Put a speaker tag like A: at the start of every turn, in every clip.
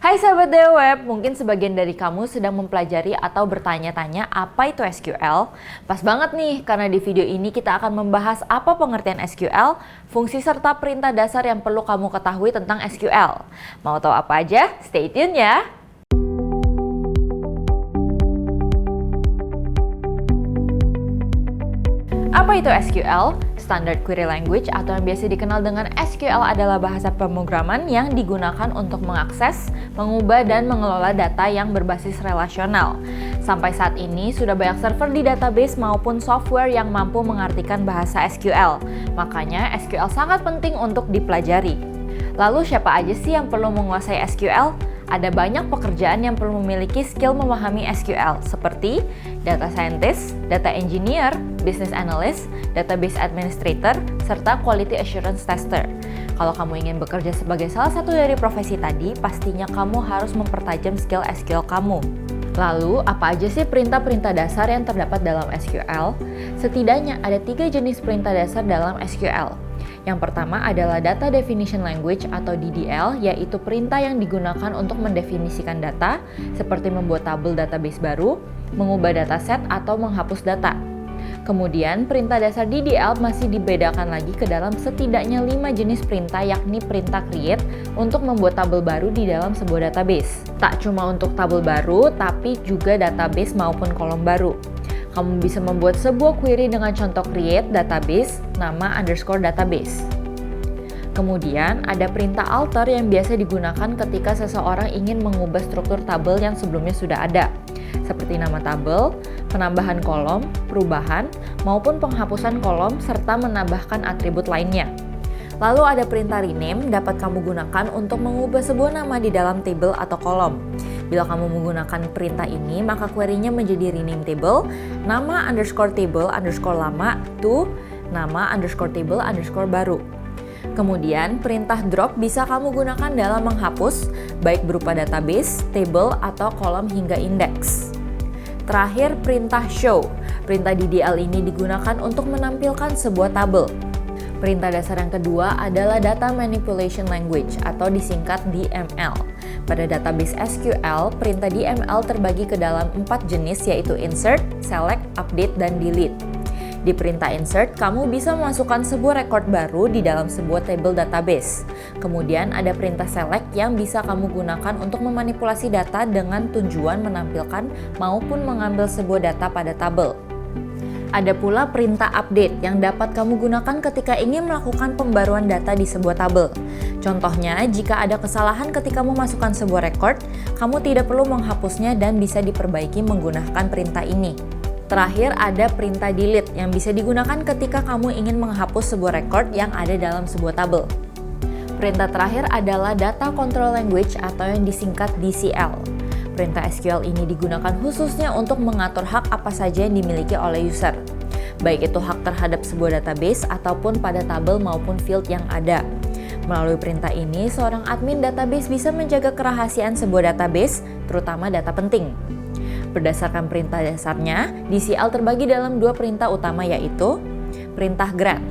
A: Hai sahabat DeWeb, mungkin sebagian dari kamu sedang mempelajari atau bertanya-tanya apa itu SQL. Pas banget nih, karena di video ini kita akan membahas apa pengertian SQL, fungsi serta perintah dasar yang perlu kamu ketahui tentang SQL. Mau tahu apa aja? Stay tune ya! Apa itu SQL? Standard Query Language atau yang biasa dikenal dengan SQL adalah bahasa pemrograman yang digunakan untuk mengakses, mengubah, dan mengelola data yang berbasis relasional. Sampai saat ini, sudah banyak server di database maupun software yang mampu mengartikan bahasa SQL. Makanya, SQL sangat penting untuk dipelajari. Lalu, siapa aja sih yang perlu menguasai SQL? Ada banyak pekerjaan yang perlu memiliki skill memahami SQL, seperti data scientist, data engineer, business analyst, database administrator, serta quality assurance tester. Kalau kamu ingin bekerja sebagai salah satu dari profesi tadi, pastinya kamu harus mempertajam skill SQL kamu. Lalu, apa aja sih perintah-perintah dasar yang terdapat dalam SQL? Setidaknya ada 3 jenis perintah dasar dalam SQL. Yang pertama adalah Data Definition Language atau DDL, yaitu perintah yang digunakan untuk mendefinisikan data, seperti membuat tabel database baru, mengubah dataset, atau menghapus data. Kemudian, perintah dasar DDL masih dibedakan lagi ke dalam setidaknya 5 jenis perintah, yakni perintah create untuk membuat tabel baru di dalam sebuah database. Tak cuma untuk tabel baru, tapi juga database maupun kolom baru. Kamu bisa membuat sebuah query dengan contoh create database, nama underscore database. Kemudian, ada perintah alter yang biasa digunakan ketika seseorang ingin mengubah struktur tabel yang sebelumnya sudah ada, seperti nama tabel, penambahan kolom, perubahan, maupun penghapusan kolom, serta menambahkan atribut lainnya. Lalu ada perintah rename dapat kamu gunakan untuk mengubah sebuah nama di dalam table atau kolom. Bila kamu menggunakan perintah ini, maka query-nya menjadi rename table, nama underscore table underscore lama to nama underscore table underscore baru. Kemudian, perintah drop bisa kamu gunakan dalam menghapus, baik berupa database, table, atau kolom hingga indeks. Terakhir, perintah show. Perintah DDL ini digunakan untuk menampilkan sebuah tabel. Perintah dasar yang kedua adalah Data Manipulation Language atau disingkat DML. Pada database SQL, perintah DML terbagi ke dalam 4 jenis, yaitu insert, select, update, dan delete. Di perintah insert, kamu bisa memasukkan sebuah record baru di dalam sebuah table database. Kemudian ada perintah select yang bisa kamu gunakan untuk memanipulasi data dengan tujuan menampilkan maupun mengambil sebuah data pada tabel. Ada pula perintah update yang dapat kamu gunakan ketika ingin melakukan pembaruan data di sebuah tabel. Contohnya, jika ada kesalahan ketika memasukkan sebuah record, kamu tidak perlu menghapusnya dan bisa diperbaiki menggunakan perintah ini. Terakhir, ada perintah delete yang bisa digunakan ketika kamu ingin menghapus sebuah record yang ada dalam sebuah tabel. Perintah terakhir adalah Data Control Language atau yang disingkat DCL. Perintah SQL ini digunakan khususnya untuk mengatur hak apa saja yang dimiliki oleh user, baik itu hak terhadap sebuah database ataupun pada tabel maupun field yang ada. Melalui perintah ini, seorang admin database bisa menjaga kerahasiaan sebuah database, terutama data penting. Berdasarkan perintah dasarnya, DCL terbagi dalam 2 perintah utama, yaitu perintah grant.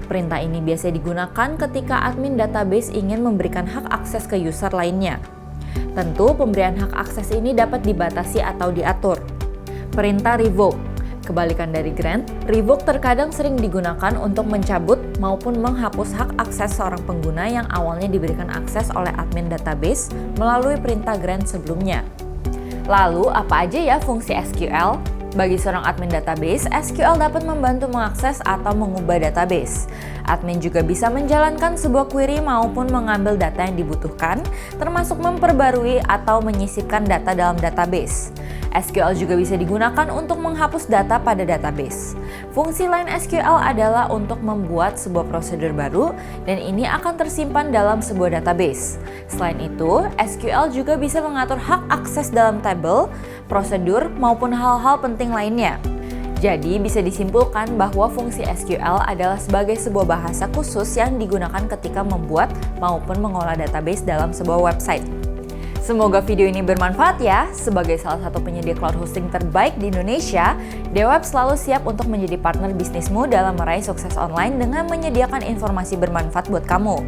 A: Perintah ini biasa digunakan ketika admin database ingin memberikan hak akses ke user lainnya. Tentu, pemberian hak akses ini dapat dibatasi atau diatur. Perintah revoke. Kebalikan dari grant, revoke terkadang sering digunakan untuk mencabut maupun menghapus hak akses seorang pengguna yang awalnya diberikan akses oleh admin database melalui perintah grant sebelumnya. Lalu, apa aja ya fungsi SQL? Bagi seorang admin database, SQL dapat membantu mengakses atau mengubah database. Admin juga bisa menjalankan sebuah query maupun mengambil data yang dibutuhkan, termasuk memperbarui atau menyisipkan data dalam database. SQL juga bisa digunakan untuk menghapus data pada database. Fungsi lain SQL adalah untuk membuat sebuah prosedur baru, dan ini akan tersimpan dalam sebuah database. Selain itu, SQL juga bisa mengatur hak akses dalam tabel, prosedur, maupun hal-hal penting lainnya. Jadi, bisa disimpulkan bahwa fungsi SQL adalah sebagai sebuah bahasa khusus yang digunakan ketika membuat maupun mengolah database dalam sebuah website. Semoga video ini bermanfaat ya. Sebagai salah satu penyedia cloud hosting terbaik di Indonesia, DeWeb selalu siap untuk menjadi partner bisnismu dalam meraih sukses online dengan menyediakan informasi bermanfaat buat kamu.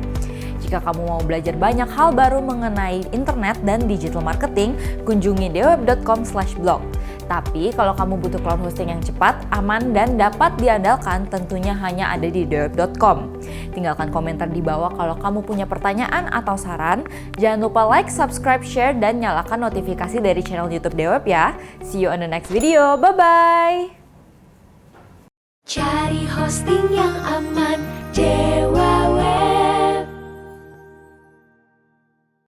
A: Jika kamu mau belajar banyak hal baru mengenai internet dan digital marketing, kunjungi deweb.com/blog. Tapi kalau kamu butuh cloud hosting yang cepat, aman, dan dapat diandalkan, tentunya hanya ada di deweb.com. Tinggalkan komentar di bawah kalau kamu punya pertanyaan atau saran. Jangan lupa like, subscribe, share, dan nyalakan notifikasi dari channel YouTube Deweb ya. See you on the next video. Bye-bye!
B: Cari hosting yang aman,